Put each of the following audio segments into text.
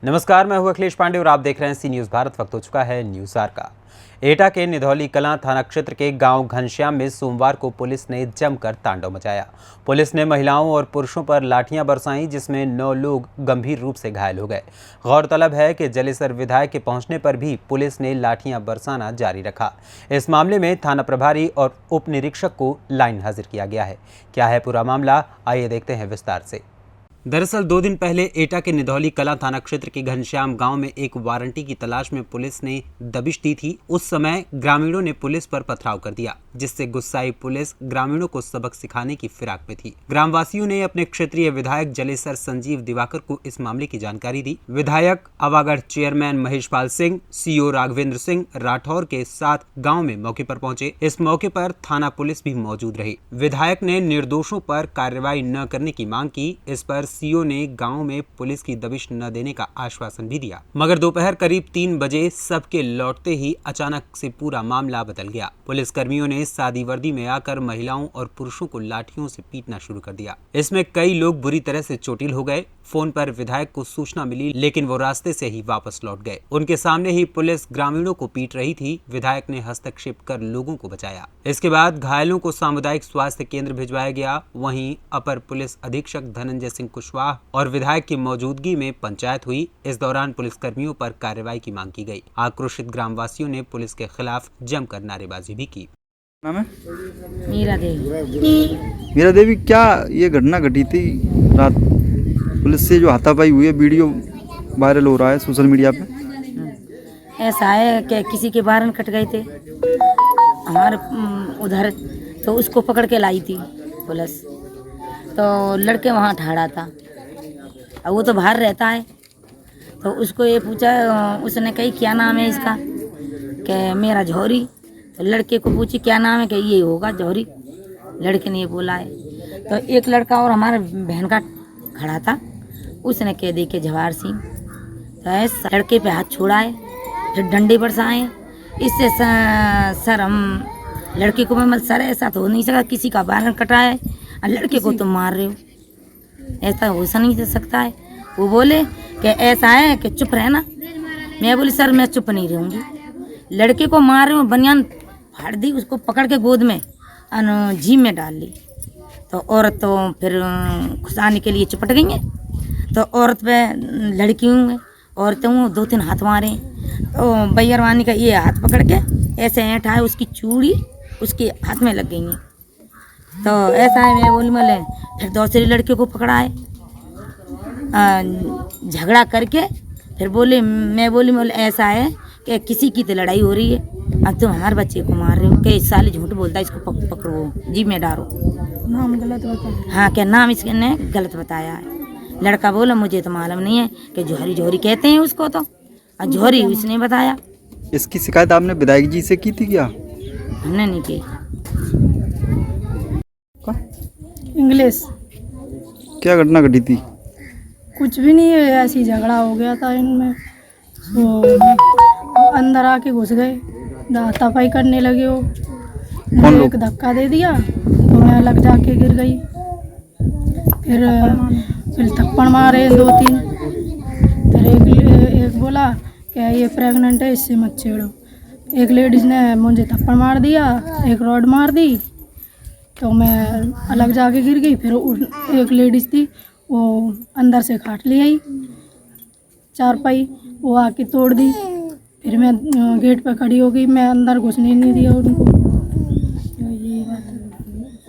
नमस्कार, मैं हूं अखिलेश पांडे और आप देख रहे हैं सी न्यूज़ भारत। वक्त हो चुका है न्यूज़ आवर का। एटा के निधौली कलां थाना क्षेत्र के गांव घनश्याम में सोमवार को पुलिस ने जमकर तांडव मचाया। पुलिस ने महिलाओं और पुरुषों पर लाठियां बरसाईं, जिसमें 9 लोग गंभीर रूप से घायल हो गए। गौरतलब है कि जलेसर विधायक के पहुंचने पर भी पुलिस ने लाठियां बरसाना जारी रखा। इस मामले में थाना प्रभारी और उप निरीक्षक को लाइन हाजिर किया गया है। क्या है पूरा मामला, आइए देखते हैं विस्तार से। दरअसल 2 दिन पहले एटा के निधौली कलां थाना क्षेत्र के घनश्याम गांव में एक वारंटी की तलाश में पुलिस ने दबिश दी थी। उस समय ग्रामीणों ने पुलिस पर पथराव कर दिया, जिससे गुस्साई पुलिस ग्रामीणों को सबक सिखाने की फिराक में थी। ग्रामवासियों ने अपने क्षेत्रीय विधायक जलेसर संजीव दिवाकर को इस मामले की जानकारी दी। विधायक आवागढ़ चेयरमैन महेशपाल सिंह, सीओ राघवेंद्र सिंह राठौर के साथ गाँव में मौके पर पहुंचे। इस मौके पर थाना पुलिस भी मौजूद रही। विधायक ने निर्दोषों पर कार्रवाई न करने की मांग की। इस पर सीओ ने गांव में पुलिस की दबिश न देने का आश्वासन भी दिया, मगर दोपहर करीब 3 बजे सबके लौटते ही अचानक से पूरा मामला बदल गया। पुलिस कर्मियों ने सादी वर्दी में आकर महिलाओं और पुरुषों को लाठियों से पीटना शुरू कर दिया। इसमें कई लोग बुरी तरह से चोटिल हो गए। फोन पर विधायक को सूचना मिली, लेकिन वो रास्ते से ही वापस लौट गए। उनके सामने ही पुलिस ग्रामीणों को पीट रही थी। विधायक ने हस्तक्षेप कर लोगों को बचाया। इसके बाद घायलों को सामुदायिक स्वास्थ्य केंद्र भिजवाया गया। वहीं अपर पुलिस अधीक्षक धनंजय सिंह कुशवाहा और विधायक की मौजूदगी में पंचायत हुई। इस दौरान पुलिस कर्मियों पर कार्रवाई की मांग की गई। आक्रोशित ग्रामवासियों ने पुलिस के खिलाफ जमकर नारेबाजी भी की। नाम है मीरा देवी। क्या ये घटना घटी थी रात? पुलिस से जो हाथापाई हुई है, वीडियो वायरल हो रहा है सोशल मीडिया पे। ऐसा है कि किसी के बारन कट गए थे हमारे उधर, तो उसको पकड़ के लाई थी पुलिस। तो लड़के वहाँ ठाड़ा था, अब वो तो बाहर रहता है। तो उसको ये पूछा, उसने कही क्या नाम है इसका, कि मेरा जौहरी। तो लड़के को पूछी क्या नाम है, कि ये होगा जौहरी। लड़के ने ये बोला है। तो एक लड़का और हमारे बहन का खड़ा था, उसने कह दे के जवाहर सिंह। तो लड़के पे हाथ छोड़ा है, फिर डंडे बरसाए। इससे सर हम लड़के को मैं सर ऐसा तो हो नहीं सकता, किसी का बारन कटा है और लड़के को तुम मार रहे हो, ऐसा हो नहीं सकता है। वो बोले कि ऐसा है कि चुप रहना। मैं बोली सर मैं चुप नहीं रहूँगी। लड़के को मार रहे हो, बनियान फाड़ दी, उसको पकड़ के गोद में जीप में डाल ली। तो औरत तो फिर खुशाने के लिए चिपट गई है। तो औरत पे लड़कियों में औरतों 2-3 हाथ मारे। तो बैरवानी का ये हाथ पकड़ के ऐसे ऐंठा है, उसकी चूड़ी उसके हाथ में लग गई है। तो ऐसा है, मैं बोली मले फिर दूसरी लड़के को पकड़ा है, झगड़ा करके। फिर बोले, मैं बोली बोले ऐसा है कि किसी की तो लड़ाई हो रही है, अब तुम हमारे बच्चे को मार रहे हो, कि साले झूठ बोलता है, इसको पकड़ो, जीप में डालो। नाम गलत बताया। हाँ, क्या नाम इसने गलत बताया है। लड़का बोला मुझे तो मालूम नहीं है कि जौहरी कहते हैं उसको, तो जौहरी उसने बताया। इसकी शिकायत आपने विधायक जी से की थी क्या? हमने नहीं की। इंग्लिश। क्या घटना घटी थी? कुछ भी नहीं है, ऐसी झगड़ा हो गया था इनमें। तो अंदर आके घुस गए, हाथापाई करने लगे। वो मुझे एक धक्का दे दिया तो मैं लग जाके गिर गई। फिर थप्पड़ मारे 2-3। फिर एक बोला कि ये प्रेग्नेंट है, इससे मत छेड़ो। एक लेडीज़ ने मुझे थप्पड़ मार दिया, एक रॉड मार दी, तो मैं अलग जाके गिर गई। फिर एक लेडीज़ थी, वो अंदर से खाट ले आई चारपाई, वो आके तोड़ दी। फिर मैं गेट पे खड़ी हो गई, मैं अंदर घुसने नहीं दिया उनको। यही बात है।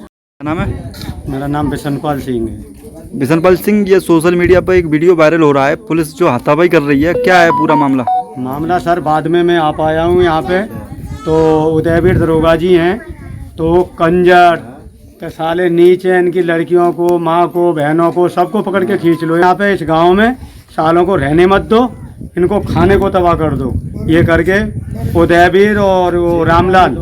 क्या नाम है? मेरा नाम बिशनपाल सिंह है। बिशनपाल सिंह, ये सोशल मीडिया पर एक वीडियो वायरल हो रहा है, पुलिस जो हाथापाई कर रही है, क्या है पूरा मामला? मामला सर बाद में मैं आप आया हूँ यहाँ पे, तो उदयवीर दरोगा जी हैं, तो कंजर के साले नीचे इनकी लड़कियों को, माँ को, बहनों को, सबको पकड़ के खींच लो। यहाँ पे इस गांव में सालों को रहने मत दो, इनको खाने को तबाह कर दो। ये करके उदयवीर और वो रामलाल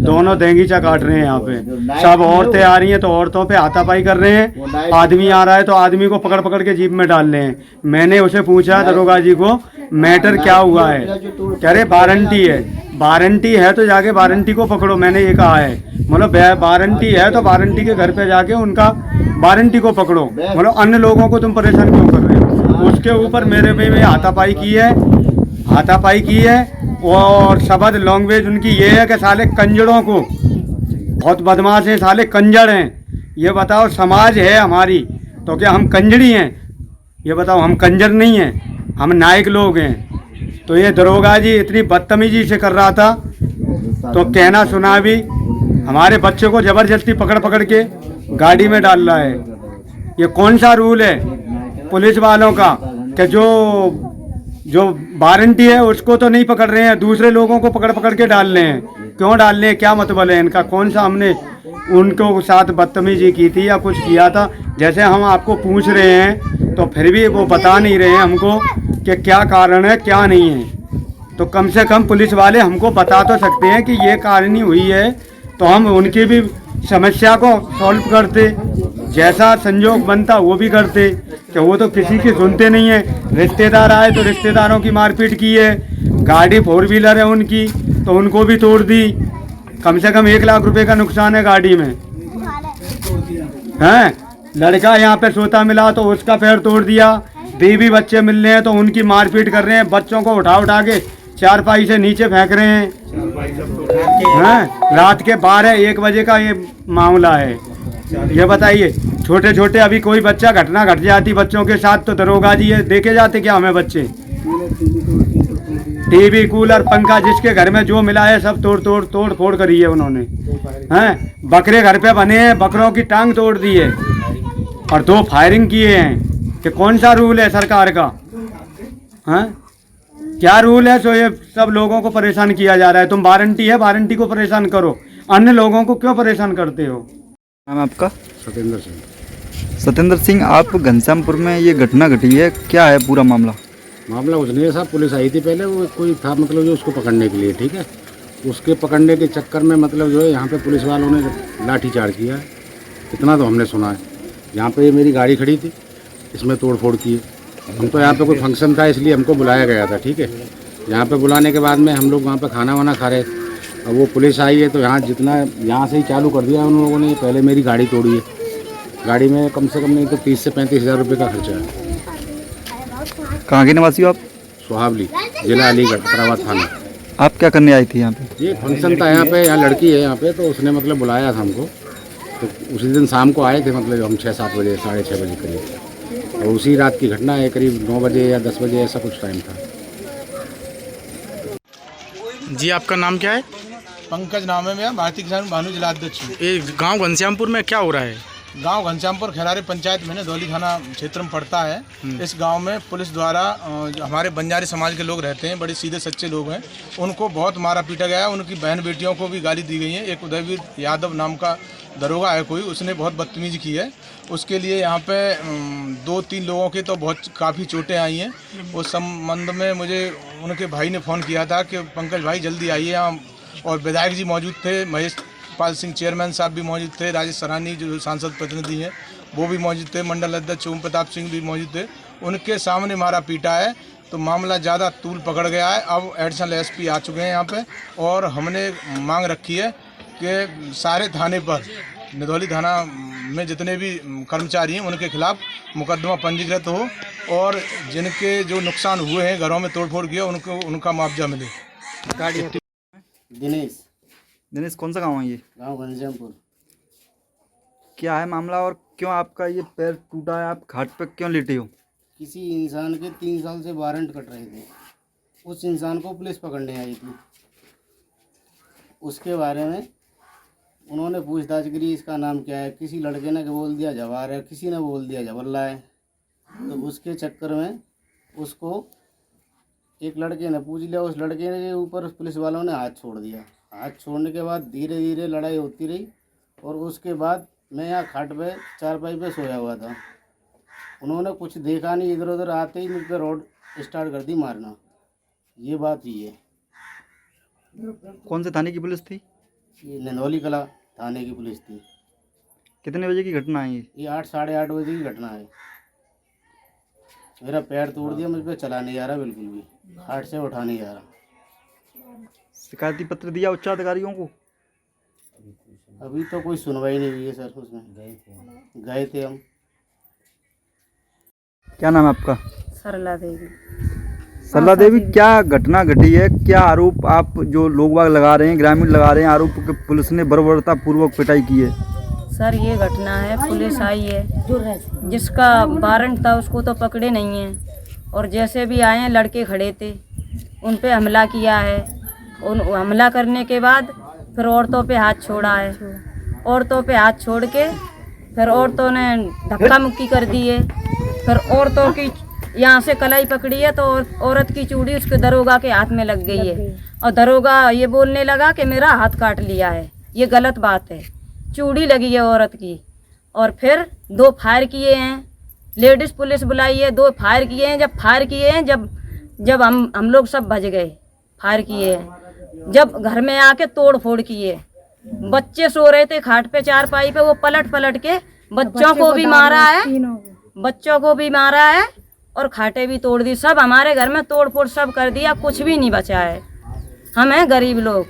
दोनों देंगीचा काट रहे हैं। यहाँ पे सब औरतें आ रही हैं, तो औरतों पे हाथापाई कर रहे हैं। आदमी आ रहा है तो आदमी को पकड़ पकड़ के जीप में डाल रहे हैं। मैंने उसे पूछा दरोगा जी को, मैटर क्या हुआ है? कह रहे वारंटी है। वारंटी है तो जाके वारंटी को पकड़ो, मैंने ये कहा है। मतलब वारंटी है तो वारंटी के घर पे जाके उनका वारंटी को पकड़ो। मतलब अन्य लोगों को तुम परेशान क्यों कर रहे हो? उसके ऊपर मेरे पे भी हाथापाई की है। और शब्द लैंग्वेज उनकी ये है कि साले कंजरों को, बहुत बदमाश हैं साले, कंजर हैं। ये बताओ समाज है हमारी तो क्या हम कंजरी हैं? ये बताओ, हम कंजर नहीं हैं, हम नायक लोग हैं। तो ये दरोगा जी इतनी बदतमीजी से कर रहा था, तो कहना सुना भी हमारे बच्चे को ज़बरदस्ती पकड़ के गाड़ी में डाल रहा है। ये कौन सा रूल है पुलिस वालों का कि जो वारंटी है उसको तो नहीं पकड़ रहे हैं, दूसरे लोगों को पकड़ के डाल रहे हैं। क्यों डाल रहे हैं? क्या मतलब है इनका? कौन सा हमने उनको साथ बदतमीजी की थी या कुछ किया था? जैसे हम आपको पूछ रहे हैं तो फिर भी वो बता नहीं रहे हैं हमको कि क्या कारण है क्या नहीं है। तो कम से कम पुलिस वाले हमको बता तो सकते हैं कि ये कारण ही हुई है, तो हम उनकी भी समस्या को सॉल्व करते, जैसा संजोग बनता वो भी करते। कि वो तो किसी की सुनते नहीं है। रिश्तेदार आए तो रिश्तेदारों की मारपीट की है, गाड़ी 4 व्हीलर है उनकी तो उनको भी तोड़ दी। कम से कम 1 लाख रुपए का नुकसान है गाड़ी में, हैं? लड़का यहाँ पे सोता मिला तो उसका पैर तोड़ दिया, बीवी बच्चे मिल रहे हैं तो उनकी मारपीट कर रहे हैं, बच्चों को उठा के चारपाई से नीचे फेंक रहे हैं। रात के 12-1 बजे का ये मामला है। ये बताइए, छोटे छोटे अभी कोई बच्चा घटना घट जाती बच्चों के साथ तो दरोगा जी ये देखे जाते क्या हमें बच्चे? टीवी, कूलर, पंखा जिसके घर में जो मिला है सब तोड़ फोड़ करी है उन्होंने, हैं? बकरे घर पे बने हैं, बकरों की टांग तोड़ दी है और 2 फायरिंग किए हैं। कि कौन सा रूल है सरकार का? हैं? क्या रूल है? सो ये सब लोगों को परेशान किया जा रहा है। तुम वारंटी है, वारंटी को परेशान करो, अन्य लोगों को क्यों परेशान करते हो? नाम आपका? सत्येंद्र सिंह। सत्येंद्र सिंह, आप घनश्यामपुर में ये घटना घटी है, क्या है पूरा मामला? मामला कुछ नहीं है साहब, पुलिस आई थी पहले, वो कोई था मतलब जो उसको पकड़ने के लिए, ठीक है। उसके पकड़ने के चक्कर में मतलब जो है यहाँ पे पुलिस वालों ने लाठीचार्ज किया है, इतना तो हमने सुना है। यहाँ पे ये मेरी गाड़ी खड़ी थी, इसमें तोड़फोड़ की है। हम तो यहाँ पे कोई फंक्शन था इसलिए हमको बुलाया गया था, ठीक है। यहाँ पे बुलाने के बाद में हम लोग वहाँ पे खाना वाना खा रहे थे। अब वो पुलिस आई है तो यहाँ से ही चालू कर दिया उन लोगों ने। पहले मेरी गाड़ी तोड़ी है, गाड़ी में कम से कम नहीं तो 30 से 35 हज़ार रुपये का खर्चा है। कहाँ के निवासी हो आप? सुहावली, जिला अलीगढ़, फराबाद थाना। आप क्या करने आई थी यहाँ पे? ये फंक्शन था यहाँ पे, यहाँ लड़की है यहाँ पे, तो उसने मतलब बुलाया था हमको। तो उसी दिन शाम को आए थे, मतलब हम 6-7 बजे, 6:30 बजे करीब। और उसी रात की घटना है, करीब 9 बजे या 10 बजे ऐसा कुछ टाइम था। जी, आपका नाम क्या है? पंकज नाम है मेरा, भारतीय किसान भानु जिला अध्यक्ष हूँ। ये गांव घनश्यामपुर में क्या हो रहा है? गांव घनश्यामपुर खैरारी पंचायत में धौली थाना क्षेत्र में पड़ता है। इस गांव में पुलिस द्वारा हमारे बंजारी समाज के लोग रहते हैं, बड़े सीधे सच्चे लोग हैं, उनको बहुत मारा पीटा गया है। उनकी बहन बेटियों को भी गाली दी गई है। एक उदयवीर यादव नाम का दरोगा है कोई, उसने बहुत बदतमीजी की है। उसके लिए यहाँ पे 2-3 लोगों के तो काफ़ी चोटें आई हैं। उस संबंध में मुझे उनके भाई ने फ़ोन किया था कि पंकज भाई जल्दी आइए यहाँ। और विधायक जी मौजूद थे, महेश पाल सिंह चेयरमैन साहब भी मौजूद थे, राजेश सरानी जो सांसद प्रतिनिधि हैं वो भी मौजूद थे, मंडल अध्यक्ष ओम प्रताप सिंह भी मौजूद थे। उनके सामने मारा पीटा है तो मामला ज़्यादा तूल पकड़ गया है। अब एडिशनल एसपी आ चुके हैं यहाँ पे और हमने मांग रखी है कि सारे थाने पर, निधौली थाना में जितने भी कर्मचारी हैं उनके खिलाफ मुकदमा पंजीकृत हो और जिनके जो नुकसान हुए हैं, घरों में तोड़फोड़ किया, उनको उनका मुआवजा मिले। दिनेश, कौन सा गाँव है ये? गाँव घनश्यामपुर। क्या है मामला और क्यों आपका ये पैर टूटा है? आप घाट पे क्यों लेटे हो? किसी इंसान के 3 साल से वारंट कट रहे थे, उस इंसान को पुलिस पकड़ने आई थी। उसके बारे में उन्होंने पूछताछ करी, इसका नाम क्या है? किसी लड़के ने बोल दिया जवाहर है, किसी ने बोल दिया जवल्ला है। तो उसके चक्कर में उसको एक लड़के ने पूछ लिया, उस लड़के के ऊपर पुलिस वालों ने हाथ छोड़ दिया। हाथ छोड़ने के बाद धीरे धीरे लड़ाई होती रही और उसके बाद मैं यहाँ खाट पे चारपाई पे सोया हुआ था। उन्होंने कुछ देखा नहीं, इधर उधर आते ही मुझ पर रोड स्टार्ट कर दी मारना। ये बात ही है। कौन से थाने की पुलिस थी? ये निधौली कला थाने की पुलिस थी। कितने बजे की घटना है ये 8-8:30 बजे की घटना है। मेरा पैर तोड़ दिया, मुझ पर चला नहीं जा रहा, बिल्कुल भी खाट से उठा नहीं जा रहा। शिकायती पत्र दिया उच्च अधिकारियों को? अभी तो कोई सुनवाई नहीं हुई है सर। उसमें गए थे हम। क्या नाम है आपका? सरला देवी। सरला देवी, क्या घटना घटी है? क्या आरोप आप जो लोग बाग लगा रहे हैं, ग्रामीण लगा रहे हैं आरोप कि पुलिस ने बर्बरता पूर्वक पिटाई की है? सर ये घटना है, पुलिस आई है, जिसका वारंट था उसको तो पकड़े नहीं है, और जैसे भी आए हैं लड़के खड़े थे, उन पे हमला किया है। उन हमला करने के बाद फिर औरतों पे हाथ छोड़ा है, औरतों पे हाथ छोड़ के फिर औरतों ने धक्का मुक्की कर दी है। फिर औरतों की यहाँ से कलाई पकड़ी है तो औरत की चूड़ी उसके दरोगा के हाथ में लग गई है, और दरोगा ये बोलने लगा कि मेरा हाथ काट लिया है। ये गलत बात है, चूड़ी लगी है औरत की। और फिर 2 फायर किए हैं, लेडीज़ पुलिस बुलाई है, 2 फायर किए हैं। जब फायर किए हैं, जब हम लोग सब भज गए, फायर किए हैं। जब घर में आके तोड़ फोड़ किए, बच्चे सो रहे थे खाट पे चारपाई पे, वो पलट के बच्चों को भी मारा है, बच्चों को भी मारा है और खाटे भी तोड़ दी। सब हमारे घर में तोड़ फोड़ सब कर दिया, कुछ भी नहीं बचा है। हम हैं गरीब लोग।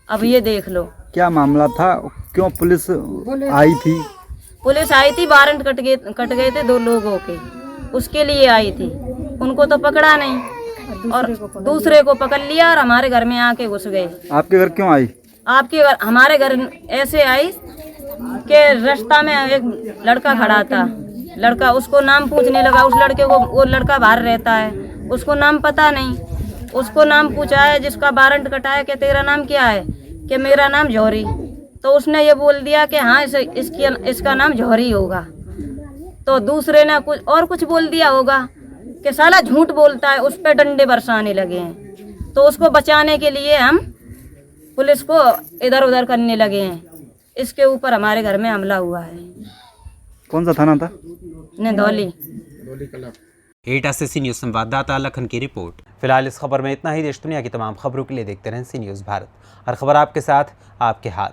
अब ये देख लो क्या मामला था, क्यों पुलिस आई थी? पुलिस आई थी, वारंट कट गए थे 2 लोगों के, उसके लिए आई थी। उनको तो पकड़ा नहीं और दूसरे को पकड़ लिया और हमारे घर में आके घुस गए। आपके घर क्यों आई? आपके घर, हमारे घर ऐसे आई कि रास्ता में एक लड़का खड़ा था, लड़का उसको नाम पूछने लगा। उस लड़के को, वो लड़का बाहर रहता है, उसको नाम पता नहीं, उसको नाम पूछा है जिसका वारंट कटा है कि तेरा नाम क्या है, कि मेरा नाम जौहरी। तो उसने ये बोल दिया कि हाँ इसका नाम जौहरी होगा। तो दूसरे ने कुछ बोल दिया होगा कि साला झूठ बोलता है, उस पर डंडे बरसाने लगे हैं। तो उसको बचाने के लिए हम पुलिस को इधर उधर करने लगे हैं। इसके ऊपर हमारे घर में हमला हुआ है। कौन सा थाना था? निधौली। एटा से सी न्यूज़ संवाददाता लखन की रिपोर्ट। फिलहाल इस खबर में इतना ही। देश दुनिया की तमाम खबरों के लिए देखते रहें सी न्यूज़ भारत। हर खबर आपके साथ, आपके हाथ।